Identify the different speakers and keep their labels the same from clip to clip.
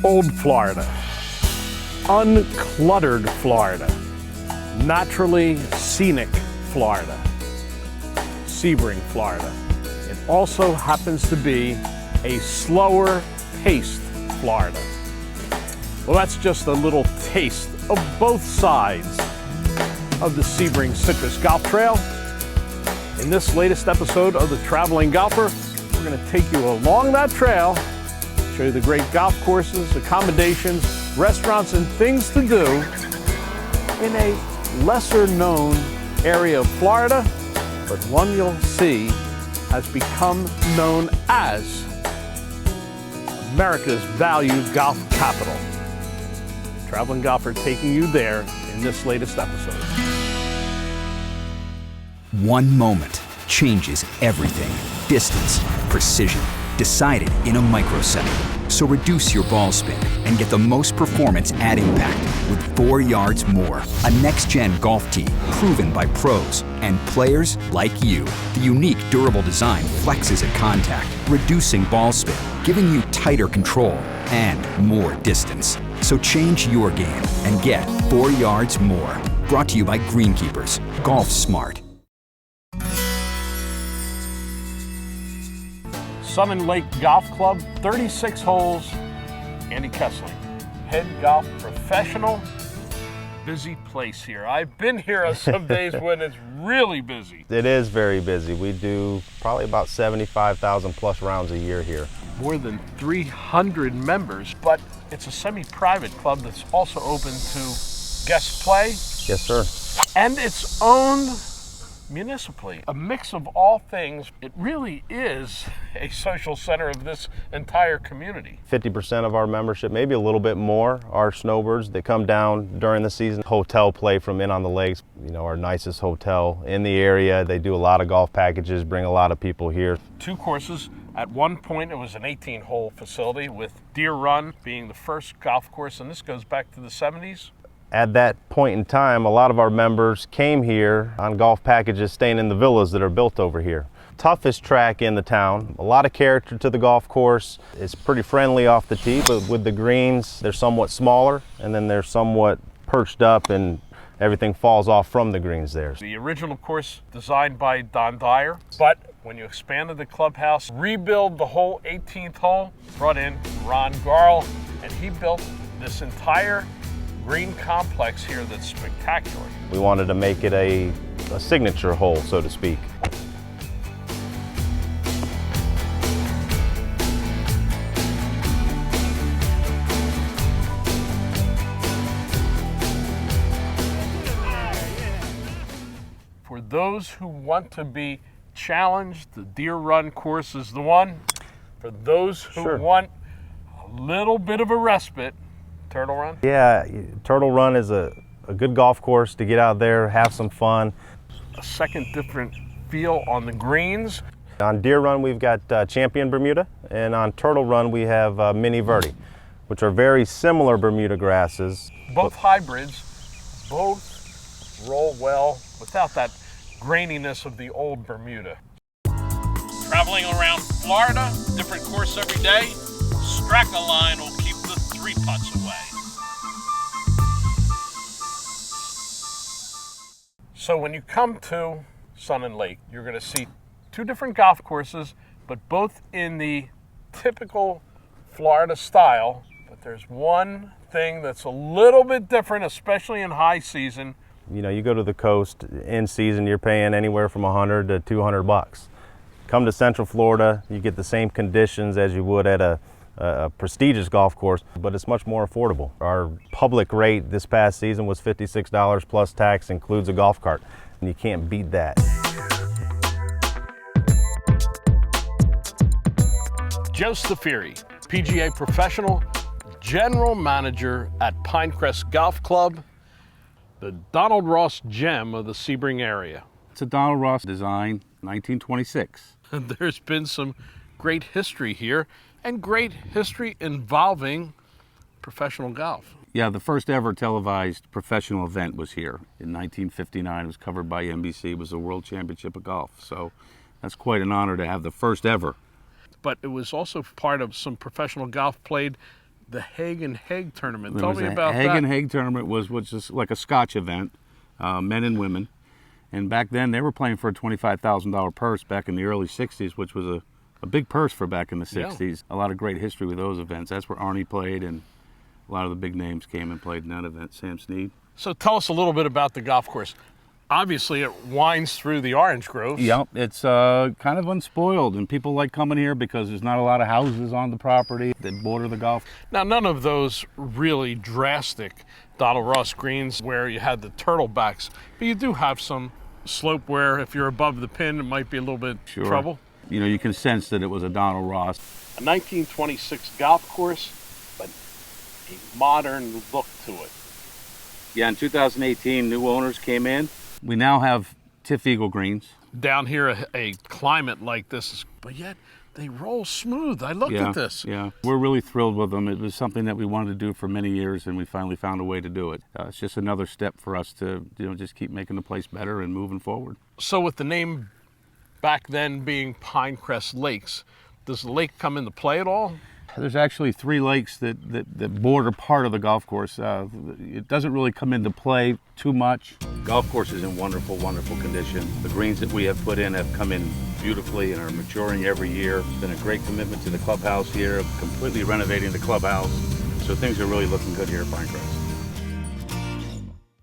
Speaker 1: Old Florida, uncluttered Florida, naturally scenic Florida, Sebring, Florida. It also happens to be a slower paced Florida. Well, that's just a little taste of both sides of the Sebring Citrus Golf Trail. In this latest episode of The Traveling Golfer, we're going to take you along that trail, show you the great golf courses, accommodations, restaurants, and things to do in a lesser known area of Florida, but one you'll see has become known as America's valued golf capital. Traveling Golfer taking you there in this latest episode.
Speaker 2: One moment changes everything. Distance, precision, decided in a microsecond. So reduce your ball spin and get the most performance at impact with 4 yards more. A next-gen golf tee proven by pros and players like you. The unique durable design flexes at contact, reducing ball spin, giving you tighter control and more distance. So change your game and get 4 yards more. Brought to you by Greenkeepers. Golf smart.
Speaker 1: Sun and Lake Golf Club, 36 holes, Andy Kessling, head golf professional. Busy place here. I've been here on some days when it's really busy.
Speaker 3: It is very busy. We do probably about 75,000 plus rounds a year here.
Speaker 1: More than 300 members, but it's a semi-private club that's also open to guest play.
Speaker 3: Yes, sir.
Speaker 1: And it's owned municipally. A mix of all things. It really is a social center of this entire community.
Speaker 3: 50% of our membership, maybe a little bit more, are snowbirds that come down during the season. Hotel play from In on the Lakes, you know, our nicest hotel in the area. They do a lot of golf packages, bring a lot of people here.
Speaker 1: 2 courses. At one point, it was an 18-hole facility with Deer Run being the first golf course, and this goes back to the 70s.
Speaker 3: At that point in time, a lot of our members came here on golf packages, staying in the villas that are built over here. Toughest track in the town, a lot of character to the golf course. It's pretty friendly off the tee, but with the greens, they're somewhat smaller, and then they're somewhat perched up and everything falls off from the greens there.
Speaker 1: The original course designed by Don Dyer, but when you expanded the clubhouse, rebuild the whole 18th hole, brought in Ron Garl, and he built this entire green complex here that's spectacular.
Speaker 3: We wanted to make it a signature hole, so to speak.
Speaker 1: For those who want to be challenged, the Deer Run course is the one. For those who want a little bit of a respite, Turtle Run?
Speaker 3: Yeah, Turtle Run is a good golf course to get out there, have some fun.
Speaker 1: A second different feel on the greens.
Speaker 3: On Deer Run, we've got Champion Bermuda, and on Turtle Run, we have Mini Verde, which are very similar Bermuda grasses.
Speaker 1: Both hybrids, both roll well without that graininess of the old Bermuda. Traveling around Florida, different course every day. Straka line will keep the 3 putts away. So when you come to Sun and Lake, you're going to see 2 different golf courses, but both in the typical Florida style. But there's one thing that's a little bit different, especially in high season.
Speaker 3: You know, you go to the coast in season, you're paying anywhere from $100 to $200. Come to Central Florida, you get the same conditions as you would at a prestigious golf course, but it's much more affordable. Our public rate this past season was $56 plus tax, includes a golf cart, and you can't beat that.
Speaker 1: Joe Stafiri, PGA professional, general manager at Pinecrest Golf Club, the Donald Ross gem of the Sebring area.
Speaker 4: It's a Donald Ross design, 1926.
Speaker 1: There's been some great history here, and great history involving professional golf.
Speaker 4: Yeah, the first ever televised professional event was here in 1959. It was covered by NBC. It was the World Championship of Golf. So that's quite an honor to have the first ever.
Speaker 1: But it was also part of some professional golf played The Hague and Hague tournament.
Speaker 4: There
Speaker 1: Tell
Speaker 4: was
Speaker 1: me
Speaker 4: a
Speaker 1: about
Speaker 4: Hague
Speaker 1: that.
Speaker 4: and Hague tournament which is like a Scotch event, men and women. And back then they were playing for a $25,000 purse back in the early 60s, which was a big purse for back in the 60s. A lot of great history with those events. That's where Arnie played, and a lot of the big names came and played in that event. Sam Snead.
Speaker 1: So tell us a little bit about the golf course. Obviously, it winds through the orange groves.
Speaker 4: Yep, it's kind of unspoiled, and people like coming here because there's not a lot of houses on the property that border the golf.
Speaker 1: Now, none of those really drastic Donald Ross greens where you had the turtle backs, but you do have some slope where if you're above the pin, it might be a little bit trouble.
Speaker 4: You know, you can sense that it was a Donald Ross.
Speaker 1: A 1926 golf course, but a modern look to it.
Speaker 4: Yeah, in 2018, new owners came in. We now have Tiff Eagle greens.
Speaker 1: Down here, a climate like this, but yet they roll smooth. I looked at this.
Speaker 4: Yeah, we're really thrilled with them. It was something that we wanted to do for many years, and we finally found a way to do it. It's just another step for us to, just keep making the place better and moving forward.
Speaker 1: So with the name back then being Pinecrest Lakes, does the lake come into play at all?
Speaker 4: There's actually 3 lakes that border part of the golf course. It doesn't really come into play too much. Golf course is in wonderful, wonderful condition. The greens that we have put in have come in beautifully and are maturing every year. It's been a great commitment to the clubhouse here, completely renovating the clubhouse. So things are really looking good here at Pinecrest.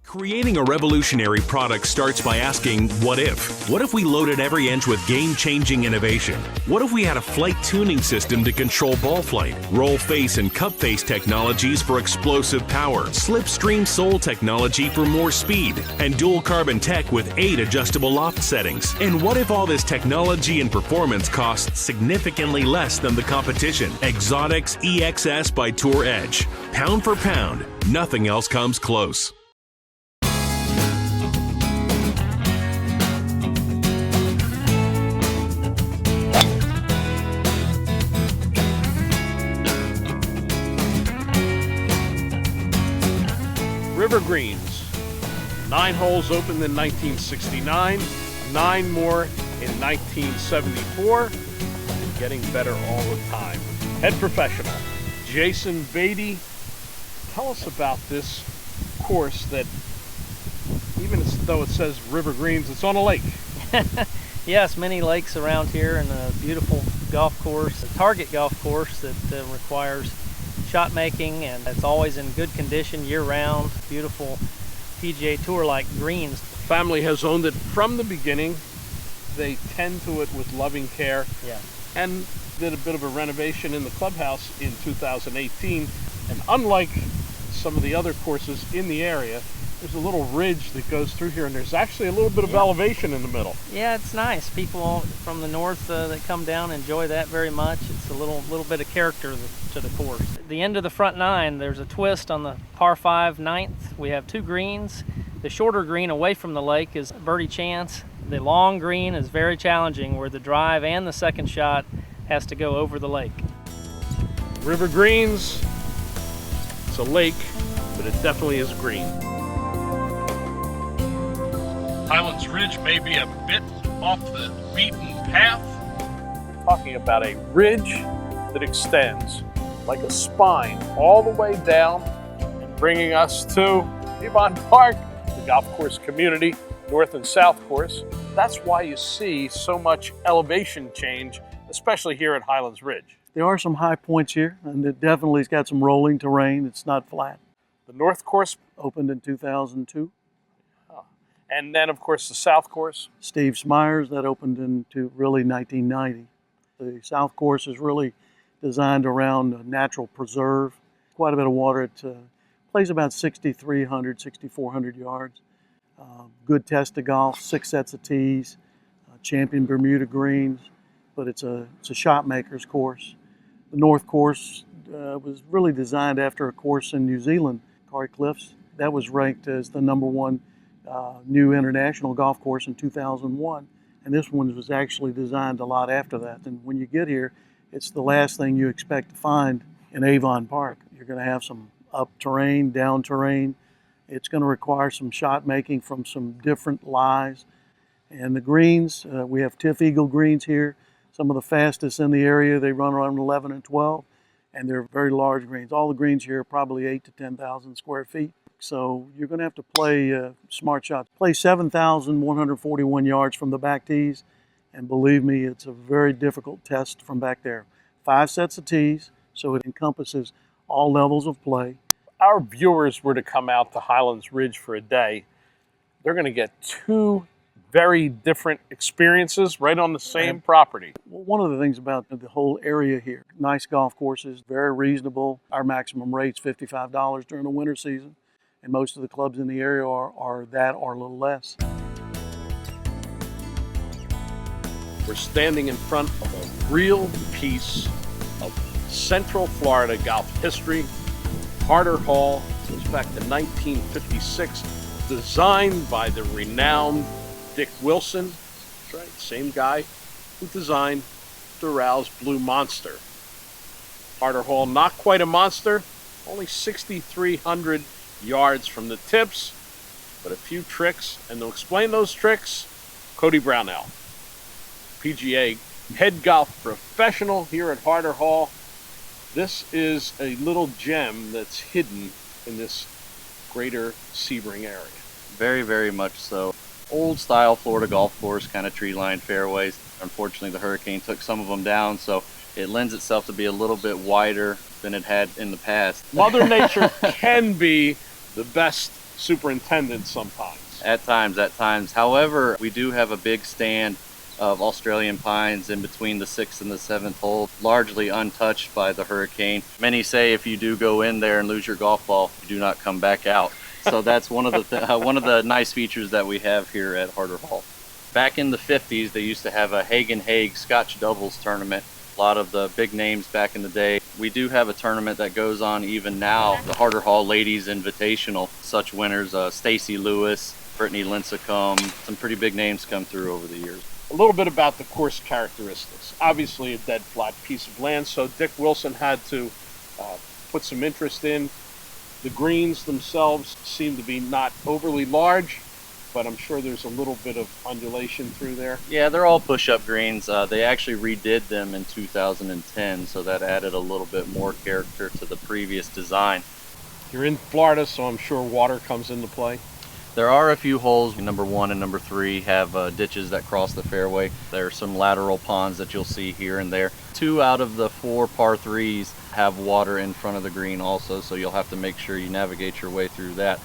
Speaker 5: Creating a revolutionary product starts by asking, what if? What if we loaded every inch with game-changing innovation? What if we had a flight tuning system to control ball flight, roll face and cup face technologies for explosive power, slipstream sole technology for more speed, and dual carbon tech with 8 adjustable loft settings? And what if all this technology and performance costs significantly less than the competition? Exotics EXS by Tour Edge. Pound for pound, nothing else comes close.
Speaker 1: River Greens. 9 holes opened in 1969, 9 more in 1974, and getting better all the time. Head professional, Jason Beatty. Tell us about this course that, even though it says River Greens, it's on a lake.
Speaker 6: Yes, many lakes around here, and a beautiful golf course, a target golf course that requires shot making, and it's always in good condition year-round. Beautiful PGA Tour-like greens.
Speaker 1: Family has owned it from the beginning. They tend to it with loving care.
Speaker 6: Yeah.
Speaker 1: And did a bit of a renovation in the clubhouse in 2018. And unlike some of the other courses in the area, there's a little ridge that goes through here, and there's actually a little bit of elevation in the middle.
Speaker 6: Yeah, it's nice. People from the north that come down enjoy that very much. It's a little bit of character to the course. At the end of the front 9, there's a twist on the par 5 9th. We have 2 greens. The shorter green away from the lake is birdie chance. The long green is very challenging, where the drive and the second shot has to go over the lake.
Speaker 1: River Greens, it's a lake, but it definitely is green. Highlands Ridge may be a bit off the beaten path. Talking about a ridge that extends like a spine all the way down and bringing us to Avon Park, the golf course community, north and south course. That's why you see so much elevation change, especially here at Highlands Ridge.
Speaker 7: There are some high points here, and it definitely has got some rolling terrain. It's not flat.
Speaker 1: The north course
Speaker 7: Opened in 2002.
Speaker 1: and then, of course, the south course.
Speaker 7: Steve Smyers, that opened into really 1990. The south course is really designed around a natural preserve. Quite a bit of water. It plays about 6,300, 6,400 yards. Good test of golf, 6 sets of tees, champion Bermuda greens, but it's a shot maker's course. The north course was really designed after a course in New Zealand, Quarry Cliffs. That was ranked as the #1 new international golf course in 2001, and this one was actually designed a lot after that. And when you get here, it's the last thing you expect to find in Avon Park. You're going to have some up terrain, down terrain. It's going to require some shot making from some different lies. And the greens, we have Tiff Eagle greens here, some of the fastest in the area. They run around 11 and 12. and they're very large greens. All the greens here are probably 8 to 10,000 square feet. So you're going to have to play smart shots. Play 7,141 yards from the back tees, and believe me, it's a very difficult test from back there. 5 sets of tees, so it encompasses all levels of play.
Speaker 1: Our viewers were to come out to Highlands Ridge for a day, they're going to get 2 very different experiences right on the same property.
Speaker 7: One of the things about the whole area here, nice golf courses, very reasonable. Our maximum rate's $55 during the winter season, and most of the clubs in the area are that or a little less.
Speaker 1: We're standing in front of a real piece of Central Florida golf history. Carter Hall goes back to 1956, designed by the renowned Dick Wilson. That's right, same guy who designed the Rouse Blue Monster. Carter Hall, not quite a monster, only 6,300 yards from the tips, but a few tricks, and to explain those tricks, Cody Brownell, PGA head golf professional here at Carter Hall. This is a little gem that's hidden in this greater Sebring area.
Speaker 8: Very, very much so. Old style Florida golf course, kind of tree-lined fairways. Unfortunately, the hurricane took some of them down, so it lends itself to be a little bit wider than it had in the past.
Speaker 1: Mother Nature can be the best superintendent sometimes.
Speaker 8: At times. However, we do have a big stand of Australian pines in between the 6th and the 7th hole, largely untouched by the hurricane. Many say if you do go in there and lose your golf ball, you do not come back out. So that's one of the nice features that we have here at Carter Hall. Back in the 50s, they used to have a Hagen-Hague Scotch doubles tournament. A lot of the big names back in the day. We do have a tournament that goes on even now, the Carter Hall Ladies Invitational. Such winners, Stacy Lewis, Brittany Lincecum, some pretty big names come through over the years.
Speaker 1: A little bit about the course characteristics. Obviously a dead flat piece of land, so Dick Wilson had to put some interest in. The greens themselves seem to be not overly large, but I'm sure there's a little bit of undulation through there.
Speaker 8: Yeah, they're all push-up greens. They actually redid them in 2010, so that added a little bit more character to the previous design.
Speaker 1: You're in Florida, so I'm sure water comes into play.
Speaker 8: There are a few holes. Number 1 and number 3 have ditches that cross the fairway. There are some lateral ponds that you'll see here and there. 2 out of the 4 par 3s have water in front of the green also, so you'll have to make sure you navigate your way through that.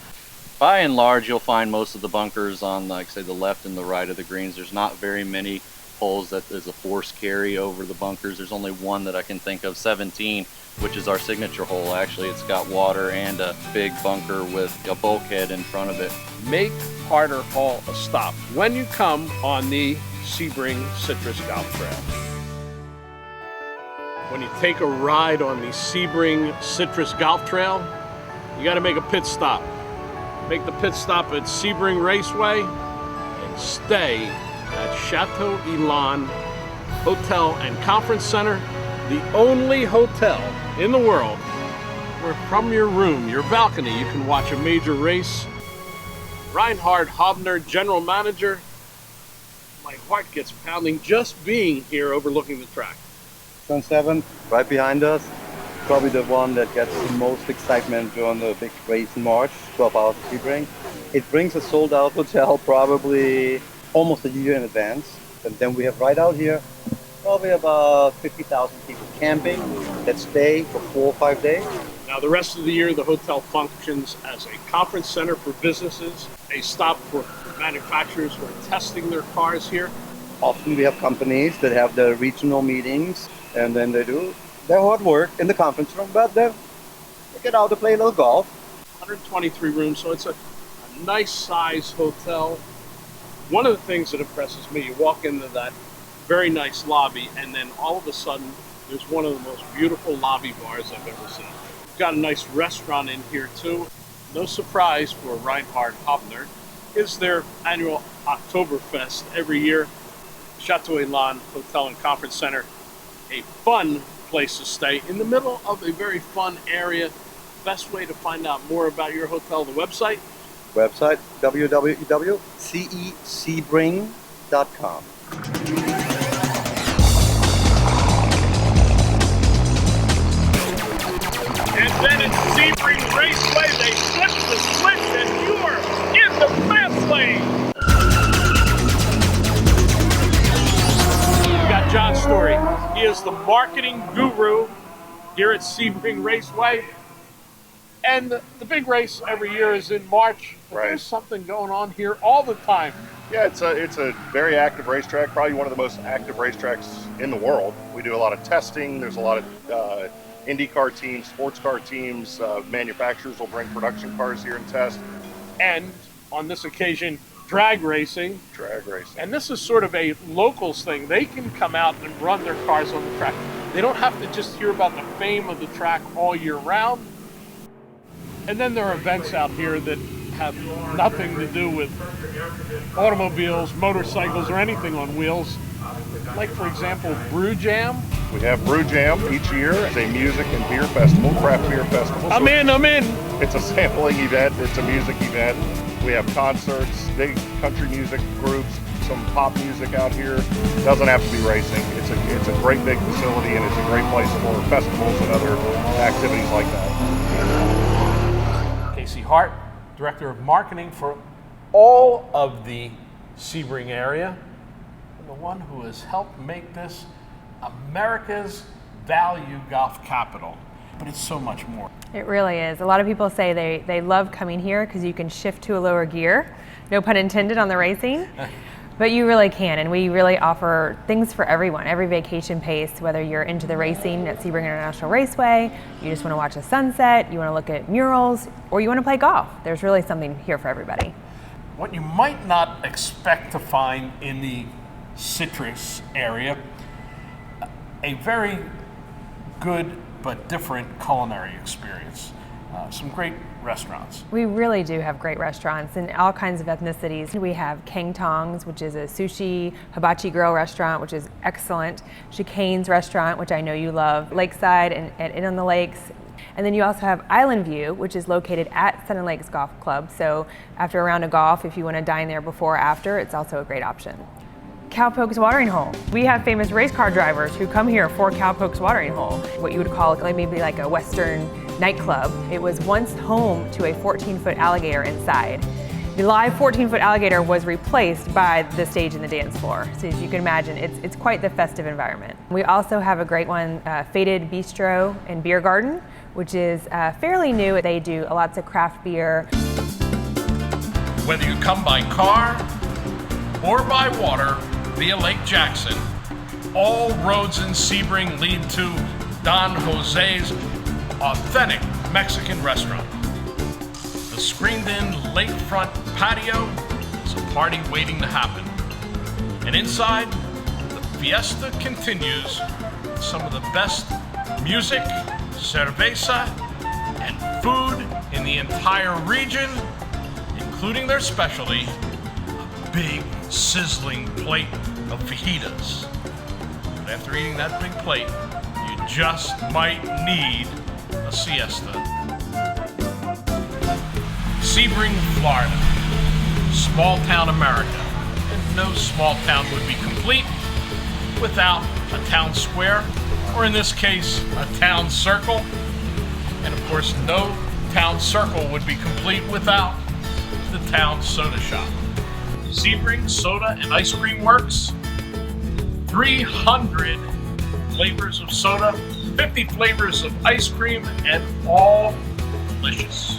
Speaker 8: By and large, you'll find most of the bunkers on, like say, the left and the right of the greens. There's not very many holes that there's a force carry over the bunkers. There's only one that I can think of, 17, which is our signature hole. Actually, it's got water and a big bunker with a bulkhead in front of it.
Speaker 1: Make Carter Hall a stop when you come on the Sebring Citrus Golf Trail. When you take a ride on the Sebring Citrus Golf Trail, you got to make a pit stop. Make the pit stop at Sebring Raceway and stay at Chateau Elan Hotel and Conference Center, the only hotel in the world where from your room, your balcony, you can watch a major race. Reinhard Hobner, General Manager. My heart gets pounding just being here overlooking the track.
Speaker 9: Turn 7, right behind us. Probably the one that gets the most excitement during the big race in March, 12 hours of Sebring. It brings a sold-out hotel probably almost a year in advance. And then we have right out here probably about 50,000 people camping that stay for 4 or 5 days.
Speaker 1: Now the rest of the year, the hotel functions as a conference center for businesses, a stop for manufacturers who are testing their cars here.
Speaker 9: Often we have companies that have their regional meetings, and then they do their hard work in the conference room, but then they get out to play a little golf.
Speaker 1: 123 rooms, so it's a nice size hotel. One of the things that impresses me, you walk into that very nice lobby, and then all of a sudden, there's one of the most beautiful lobby bars I've ever seen. We've got a nice restaurant in here too. No surprise for Reinhard Hobner is their annual Oktoberfest every year. Chateau Elan Hotel and Conference Center, a fun place to stay in the middle of a very fun area. Best way to find out more about your hotel, the website?
Speaker 9: Website, www.cesebring.com.
Speaker 1: And then at Sebring Raceway, they flip the switch and you're in the fast lane. We got John Story. He is the marketing guru here at Sebring Raceway. And the big race every year is in March. But
Speaker 10: Right.
Speaker 1: There's something going on here all the time.
Speaker 10: Yeah, it's a very active racetrack, probably one of the most active racetracks in the world. We do a lot of testing. There's a lot of IndyCar teams, sports car teams, manufacturers will bring production cars here and test.
Speaker 1: And on this occasion, drag racing.
Speaker 10: Drag racing.
Speaker 1: And this is sort of a locals thing. They can come out and run their cars on the track. They don't have to just hear about the fame of the track all year round. And then there are events out here that have nothing to do with automobiles, motorcycles, or anything on wheels. Like, for example, Brew Jam.
Speaker 10: We have Brew Jam each year. It's a music and beer festival, craft beer festival.
Speaker 1: I'm in.
Speaker 10: It's a sampling event. It's a music event. We have concerts, big country music groups, some pop music out here. Doesn't have to be racing. It's a great big facility, and it's a great place for festivals and other activities like that.
Speaker 1: Casey Hart, Director of Marketing for all of the Sebring area, and the one who has helped make this America's value golf capital. But it's so much more.
Speaker 11: It really is. A lot of people say they love coming here because you can shift to a lower gear, no pun intended on the racing, but you really can, and we really offer things for everyone, every vacation pace, whether you're into the racing at Sebring International Raceway, you just want to watch a sunset, you want to look at murals, or you want to play golf. There's really something here for everybody.
Speaker 1: What you might not expect to find in the citrus area, a very good but different culinary experience. Some great restaurants.
Speaker 11: We really do have great restaurants in all kinds of ethnicities. We have Kang Tong's, which is a sushi hibachi grill restaurant, which is excellent. Chicane's restaurant, which I know you love. Lakeside and at Inn on the Lakes. And then you also have Island View, which is located at Sun and Lakes Golf Club. So after a round of golf, if you want to dine there before or after, it's also a great option. Cowpoke's Watering Hole. We have famous race car drivers who come here for Cowpoke's Watering Hole, what you would call maybe like a Western nightclub. It was once home to a 14-foot alligator inside. The live 14-foot alligator was replaced by the stage and the dance floor. So as you can imagine, it's quite the festive environment. We also have a great one, Faded Bistro and Beer Garden, which is fairly new. They do lots of craft beer.
Speaker 1: Whether you come by car or by water via Lake Jackson, all roads in Sebring lead to Don Jose's authentic Mexican restaurant. The screened-in lakefront patio is a party waiting to happen. And inside, the fiesta continues with some of the best music, cerveza, and food in the entire region, including their specialty, a big sizzling plate of fajitas. But after eating that big plate, you just might need a siesta. Sebring, Florida, small town America. And no small town would be complete without a town square, or in this case, a town circle. And of course, no town circle would be complete without the town soda shop. Sebring Soda and Ice Cream Works, 300 flavors of soda, 50 flavors of ice cream, and all delicious.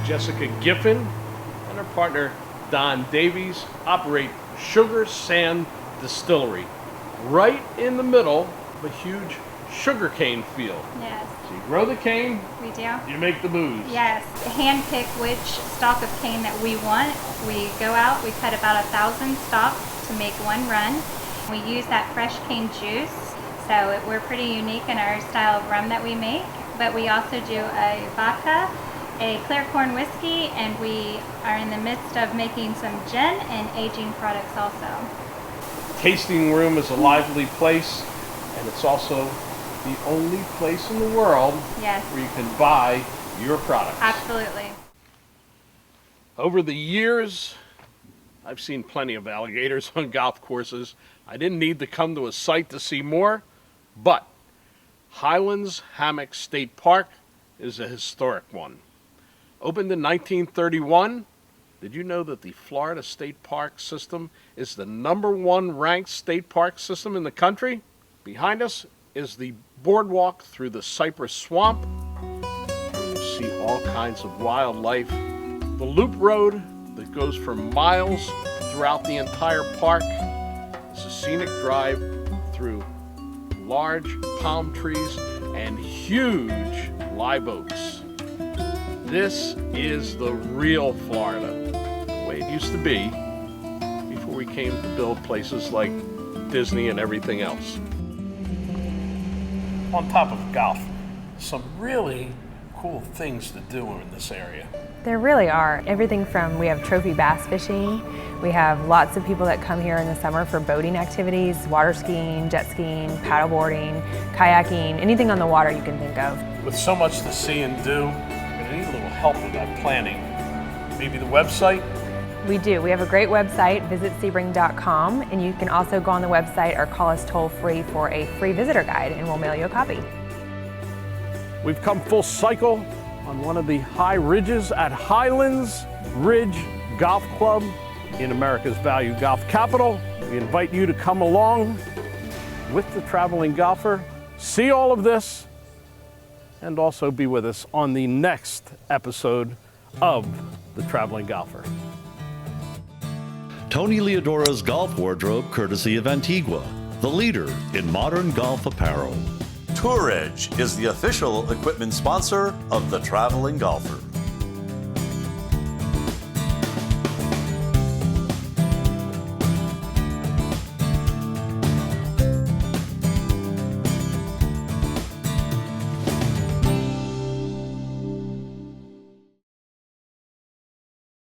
Speaker 1: Jessica Giffen and her partner Don Davies operate Sugar Sand Distillery right in the middle of a huge sugarcane field.
Speaker 12: Yes.
Speaker 1: So you grow the cane,
Speaker 12: We do.
Speaker 1: you make the booze.
Speaker 12: Yes. Hand pick which stalk of cane that we want. We go out, we cut about 1,000 stalks to make one run. We use that fresh cane juice, so we're pretty unique in our style of rum that we make. But we also do a vodka, a clear corn whiskey, and we are in the midst of making some gin and aging products also.
Speaker 1: Tasting room is a lively place, and it's also the only place in the world
Speaker 12: Yes.
Speaker 1: where you can buy your products.
Speaker 12: Absolutely.
Speaker 1: Over the years, I've seen plenty of alligators on golf courses. I didn't need to come to a site to see more, but Highlands Hammock State Park is a historic one. Opened in 1931, did you know that the Florida State Park system is the #1 ranked state park system in the country? Behind us is the boardwalk through the cypress swamp. You see all kinds of wildlife. The loop road that goes for miles throughout the entire park is a scenic drive through large palm trees and huge live oaks. This is the real Florida, the way it used to be before we came to build places like Disney and everything else. On top of golf, some really cool things to do in this area.
Speaker 11: There really are. Everything from, we have trophy bass fishing, we have lots of people that come here in the summer for boating activities, water skiing, jet skiing, paddleboarding, kayaking, anything on the water you can think of.
Speaker 1: With so much to see and do, we're gonna need a little help with that planning. Maybe the website?
Speaker 11: We do. We have a great website, visit sebring.com, and you can also go on the website or call us toll-free for a free visitor guide, and we'll mail you a copy.
Speaker 1: We've come full cycle on one of the high ridges at Highlands Ridge Golf Club in America's Value Golf Capital. We invite you to come along with the traveling golfer, see all of this, and also be with us on the next episode of The Traveling Golfer.
Speaker 13: Tony Leodora's golf wardrobe, courtesy of Antigua, the leader in modern golf apparel.
Speaker 14: Tour Edge is the official equipment sponsor of The Traveling Golfer.